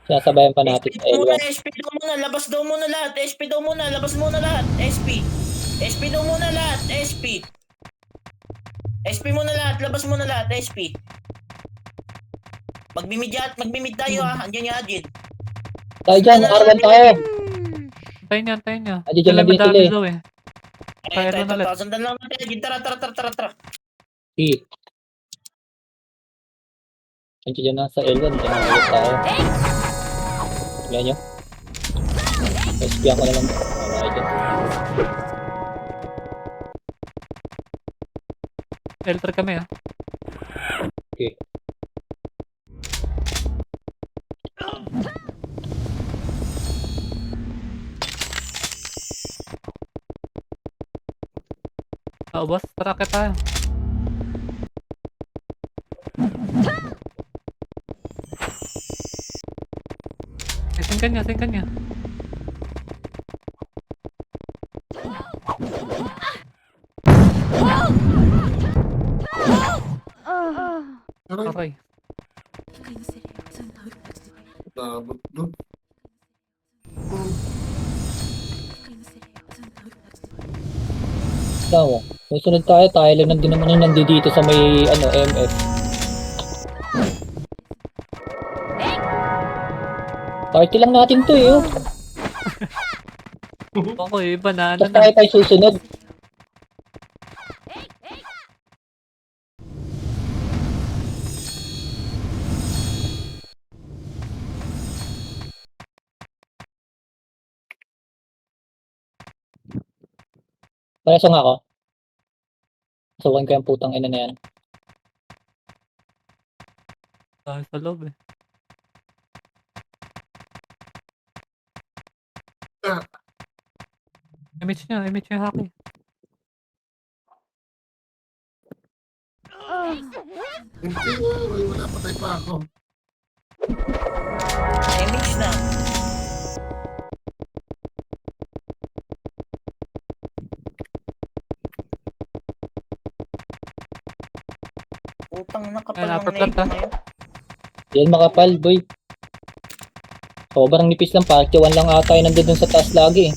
Sinasabayan pa natin SP sa muna, L1. SP daw muna, labas daw muna lahat, SP daw muna, labas muna lahat, SP. SP daw muna lahat, SP. SP muna lahat, labas muna lahat, SP. Magmimid tayo ha, andyan yung Ajit. Tayo dyan, R1 tayo. Antayin nyo. Adi dyan Sila na din sila madami eh. daw eh. Ay, Kaya na ulit. sundan lang natin, Ajit, tara. Hit. Andiyan dyan na sa L1, dyan na ulit tayo. Tignan nyo. SPyan ko na lang. Ano dyan. L3 kami ah. Okay. Boss, tara ka tayo. Singkan niya. Aray, Aray. nabot doon. Tama. Susunod tayo lang din naman yung nandito sa may MF. Party lang natin to eh. Oh. Ako iba na ano Tapos na. tayo susunod. Pareso nga ako. Suwan ko yung putang ina na yan. Tayo sa loob eh. Image niya yung haki. Hindi, wala patay pa ako. Image na. Putang nakapal Ayan, ng upper flat, nego ah. ngayon. Yan makapal boy. Sobrang nipis lang. Party 1 lang ata yung nandun sa taas lagi eh.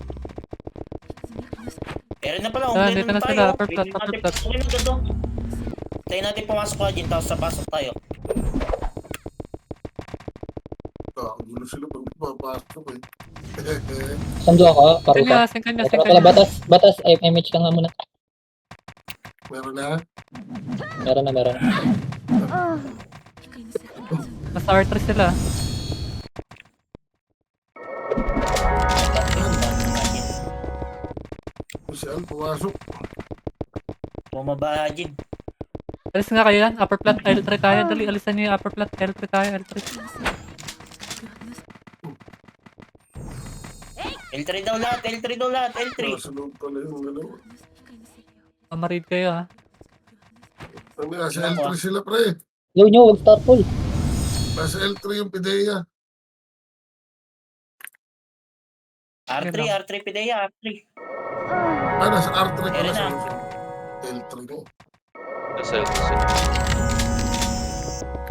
Meron na pala, Ah, umpleto dito na na tayo. sila, upper flat, Pwede upper natin flat. pasukin agad doon. Tayo natin pumasok ka dyan, tapos sa pasok tayo. Gulo sila pag papasok eh. Sando ako ah. Parupa. Singkan Ito na niya. pala batas. MH ka nga muna. Meron na. Meron na. Mas R3 sila. Si Al, pumasok. Bumaba dyan. Alis nga kayo yan. Upper flat, L3 tayo. Dali, alisan niyo yung upper flat. L3 tayo, L3. L3 daw lahat, L3. Nasa loob pala yung dalawa. Mamarid kayo ha. Sabi nasa L3 sila pre. Yo nyo, huwag start full. Nasa L3 yung Pidea. R3 Pidea, R3. Nasa R3 pala Meron na. sila. L3 na. Nasa L2 sila.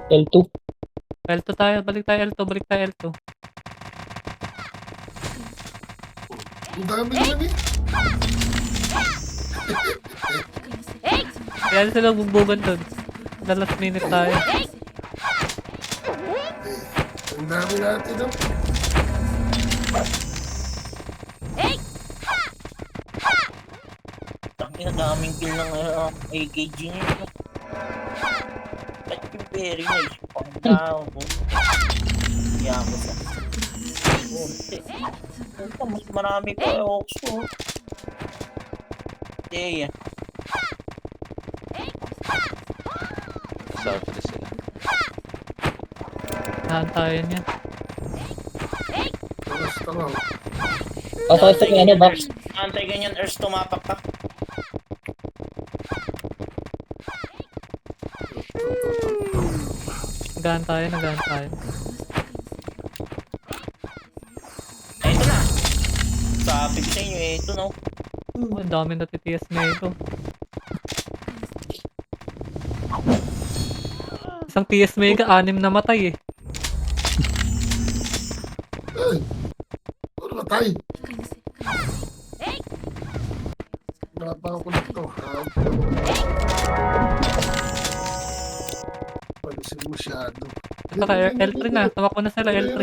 L2. L2 tayo. Balik tayo L2. Ang dami naman eh. Kaya sila bumbugan doon. The last minute tayo. Ang dami natin, no? Ang daming kill ng AKG niya. Ba't yung very nice? Pang tao po. Yan ko sa. Kunti. Kunti, mas marami pa yung Oxo. Deya. South na sila. Naantayan niya. Basta lang. Pasok sa ano, box. Antay ganyan, Earth tumapak ka. Nagaantayan, nagaantayan. Ito na. Sabi ko sa inyo, ito na. Oh, ang dami natitias na ito. Isang TS Mega, 6 na matay eh. Ay! Puro matay! Napa ako nito. Palisin masyado. Saka L3 na, tawak ko na sila L3.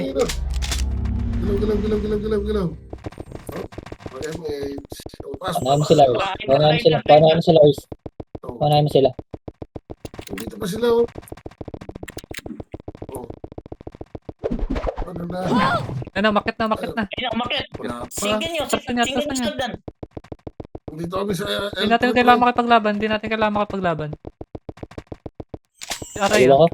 Galaw. Oh, MH. Oh, pasok. Panahin mo sila, Urs. Panahin mo sila. Panahin mo sila, Urs. Oh, Panahin mo sila. dito pa sila, oh. Oh. Ano na? Ano, makit na, makit na. Ayun, umakit. Wala pa. Sige nyo, Tapos na, sige tapos nyo na. sagdan. Dito kami sa Hindi natin kailangan makipaglaban, hindi natin kailangan makipaglaban. Aray, Ayun ako.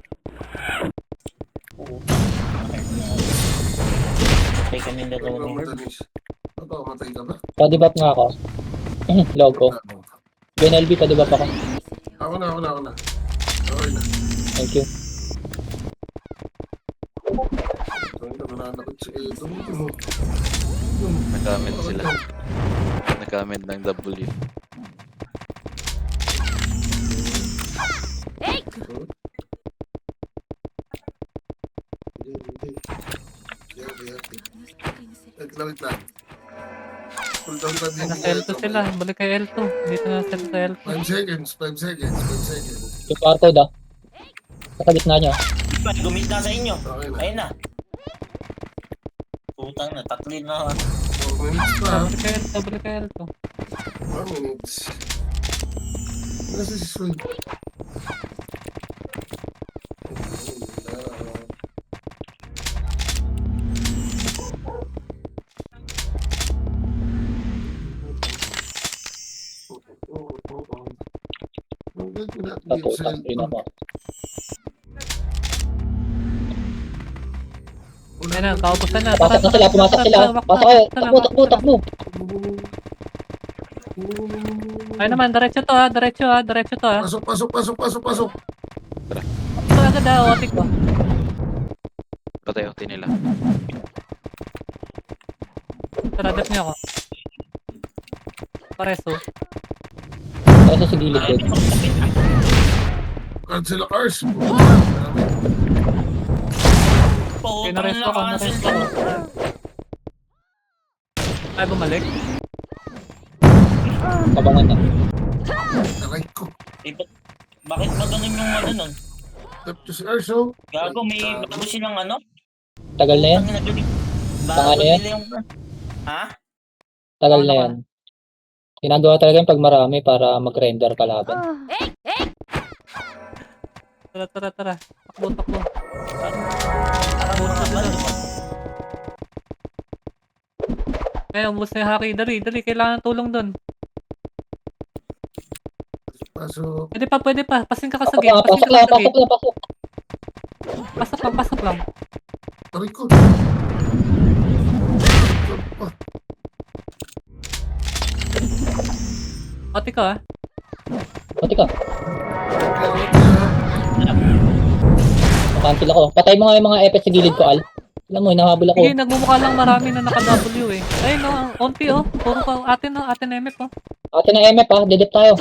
Patay kami na daw ni Herb. Matay ka ba? Pa-debug nga ako. Logo. BNLB, pa-debug ako. Ako na. Okay na. Thank you. Nananakit si Edo. Nagamit sila. Nagamit ng W. Wait lang. Pull down na din. nasa L2 sila, balik kay L2. Dito na sila sa L2. 5 seconds. Yung barcode ah. Sa gitna niya. Iba, gumit na sa inyo. Okay na. Ayun na. Putang na, tatlin na. 4 minutes pa. Balik kay L2, balik kay L2. 4 minutes. Nasa si Swing. Tatutang rin ako. Ayun na, kaubusan na. Pasok na sila, pumasok sila. Pasok kayo. Takbo. Ayun naman, diretso to ha, diretso to ha. Pasok. Ito agad ha, otik ko. Patay-patay nila. Taradap niya ako. Pareso. Pasok sa gilid ko. Cancel cars. Putang Pinaresto na, ko, cancel naresto ka. ko. Ay, bumalik. Tabangan na. Aray ko. Eh, bakit ba ganun yung ano nun? Tap to si Arso. Gago, may bago silang ano? Tagal na yan. Ang nagaling. Tanga Bago na yan. nila yung... Ha? Tagal na yan. Ginagawa talaga yung pag marami para mag-render kalaban. Tara. Takbo. Parang mga balo. Kaya, ubus na yung haki. Dali. Kailangan ng tulong doon. Pasok. Pwede pa. Pasing ka sa Pasok gate. lang. Pasok lang. Aray ko. Otik ko ha. Pati ka. Nakancel ako. Patay mo nga yung mga efes sa gilid ko, Al. Alam mo, hinahabol ako. Sige, nagmumukha lang marami na naka-W eh. Ayun no, onti oh. Puro pa atin MF oh. Atin na MF ha. Dedep tayo.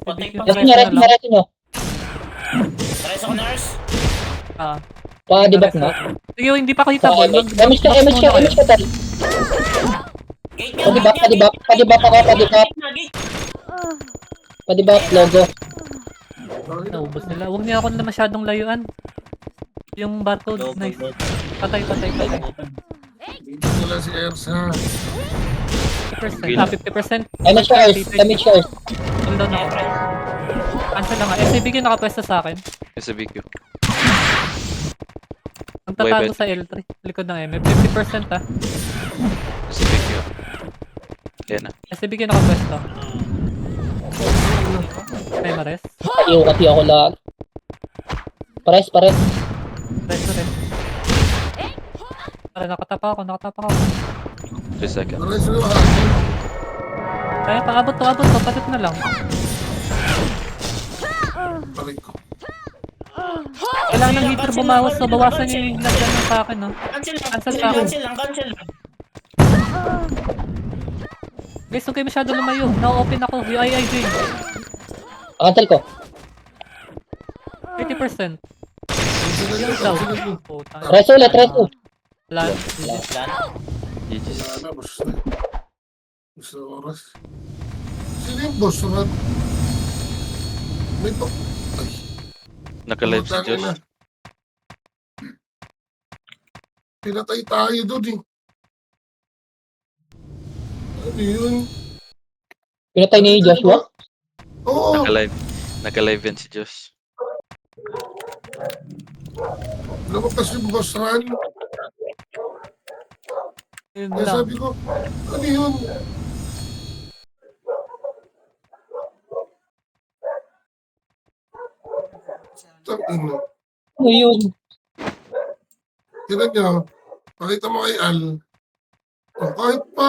Patay pa. Resto nyo. Pares ako, nurse. Ah. Pa-debug na. Sige, hindi pa kita boy. Damage ka, Tal. Gate nga, Pa-debug ako. Pa-debug, logo. Naubos nila. Huwag niya ako na masyadong layuan. Yung barcode, Double nice. bot. Patay. Dito nila si Ersa. 50%. 50%. Damage ka, Earth. Damage ka, Earth. Hold on ako. Cancel lang nga. SCBQ nakapwesto sa akin. Sa BQ. Ang tatago Wait. sa L3. Likod ng MF. 50% ah. Sa BQ. Yan na. SCBQ nakapwesto. May mares. Ayaw kasi ako lang. Pares. Resto rin. Para nakatapa ako. 3 seconds. Wala sila hangin. Kaya paabot to. Palit na lang. Balik ko. Kailangan ng heater bumawas so bawasan yung lagyan ng sa akin no. Cancel lang. Guys, huwag kayo masyado lumayo. Na-open ako. UIIJ. Cancel ko. 30%. Sila nyo, Daw. sila nyo. Puta. Reso ulit. Lan. GG's. Wala na, boss na. Gusto oras. Sino yung boss na? May pa... Ay. Naka-live si putang Josh. ina. Pinatay tayo doon eh. Ano yun? Pinatay ni Joshua. Oo. Naka-live yan si Josh. Lumabas yung boss run. Yun Kaya lang. sabi ko, ano yun? Tangina. Ano yun? Tinan nyo. Pakita mo kay Al. Oh, kahit pa.